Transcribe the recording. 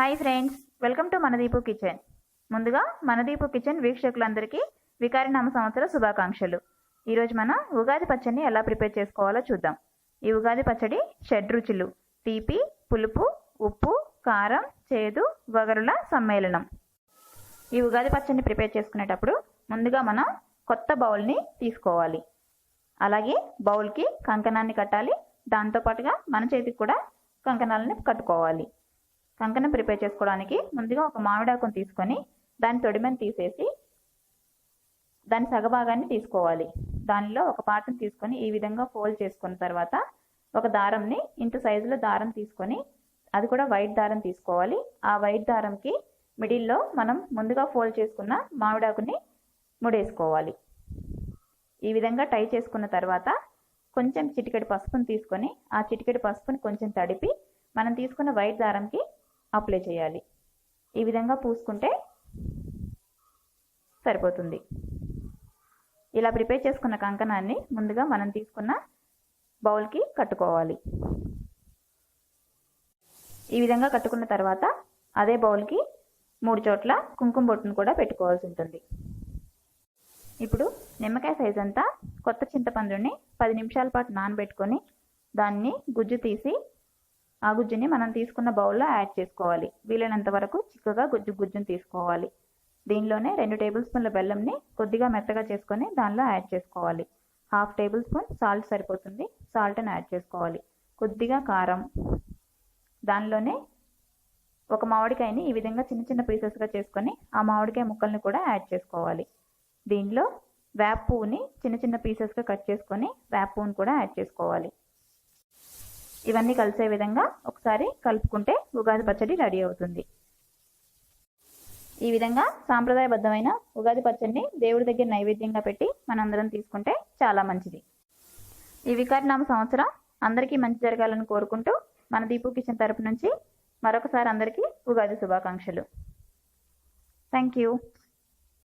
Hi friends, welcome to Manadeepu kitchen. ముందుగా Manadeepu kitchen వీక్షకులందరికీ వికారినామ సంవత్సర శుభాకాంక్షలు. ఈరోజు మనం ఉగాది పచ్చడిని ఎలా ప్రిపేర్ చేసుకోవాలో చూద్దాం. ఈ ఉగాది పచ్చడి షడ్రుచులు: తీపి, పులుపు, ఉప్పు, కారం, చేదు, వగరుల సమ్మేళనం. ఈ ఉగాది పచ్చడిని ప్రిపేర్ చేసుకునేటప్పుడు ముందుగా మనం కొత్త బౌల్ని తీసుకోవాలి. అలాగే బౌల్కి కంకణాన్ని కట్టాలి. దాంతోపాటుగా మన చేతికి కూడా కంకణాలని కట్టుకోవాలి. కంకణం ప్రిపేర్ చేసుకోవడానికి ముందుగా ఒక మామిడాకును తీసుకొని దాని తొడిమని తీసేసి దాని సగభాగాన్ని తీసుకోవాలి. దానిలో ఒక పార్ట్ని తీసుకొని ఈ విధంగా ఫోల్డ్ చేసుకున్న తర్వాత ఒక దారంని ఇంత సైజులో దారం తీసుకొని, అది కూడా వైట్ దారం తీసుకోవాలి. ఆ వైట్ దారంకి మిడిల్లో మనం ముందుగా ఫోల్డ్ చేసుకున్న మామిడాకుని ముడేసుకోవాలి. ఈ విధంగా టై చేసుకున్న తర్వాత కొంచెం చిటికెడు పసుపుని తీసుకొని ఆ చిటికెడు పసుపుని కొంచెం తడిపి మనం తీసుకున్న వైట్ దారంకి అప్లై చేయాలి. ఈ విధంగా పూసుకుంటే సరిపోతుంది. ఇలా ప్రిపేర్ చేసుకున్న కంకణాన్ని ముందుగా మనం తీసుకున్న బౌల్కి కట్టుకోవాలి. ఈ విధంగా కట్టుకున్న తర్వాత అదే బౌల్కి 3 చోట్ల కుంకుమ బొట్టును కూడా పెట్టుకోవాల్సి ఉంటుంది. ఇప్పుడు నిమ్మకాయ సైజ్ అంతా కొత్త చింతపండుని 10 నిమిషాల పాటు నానబెట్టుకొని దాన్ని గుజ్జు తీసి ఆ గుజ్జుని మనం తీసుకున్న బౌల్లో యాడ్ చేసుకోవాలి. వీలైనంత వరకు చిక్కగా గుజ్జుని తీసుకోవాలి. దీనిలోనే 2 టేబుల్ స్పూన్ల బెల్లంని కొద్దిగా మెత్తగా చేసుకొని దానిలో యాడ్ చేసుకోవాలి. 1/2 టేబుల్ స్పూన్ సాల్ట్ సరిపోతుంది. సాల్ట్ని యాడ్ చేసుకోవాలి. కొద్దిగా కారం, దానిలోనే ఒక మామిడికాయని ఈ విధంగా చిన్న చిన్న పీసెస్గా చేసుకొని ఆ మామిడికాయ ముక్కల్ని కూడా యాడ్ చేసుకోవాలి. దీనిలో వేప పువ్వుని చిన్న చిన్న పీసెస్గా కట్ చేసుకొని వేప పువ్వుని కూడా యాడ్ చేసుకోవాలి. ఇవన్నీ కలిసే విధంగా ఒకసారి కలుపుకుంటే ఉగాది పచ్చడి రెడీ అవుతుంది. ఈ విధంగా సాంప్రదాయబద్ధమైన ఉగాది పచ్చడిని దేవుడి దగ్గర నైవేద్యంగా పెట్టి మనందరం తీసుకుంటే చాలా మంచిది. ఈ వికారినామ సంవత్సరం అందరికీ మంచి జరగాలని కోరుకుంటూ మన దీపు కిచెన్ తరపు నుంచి మరొకసారి అందరికీ ఉగాది శుభాకాంక్షలు. Thank you.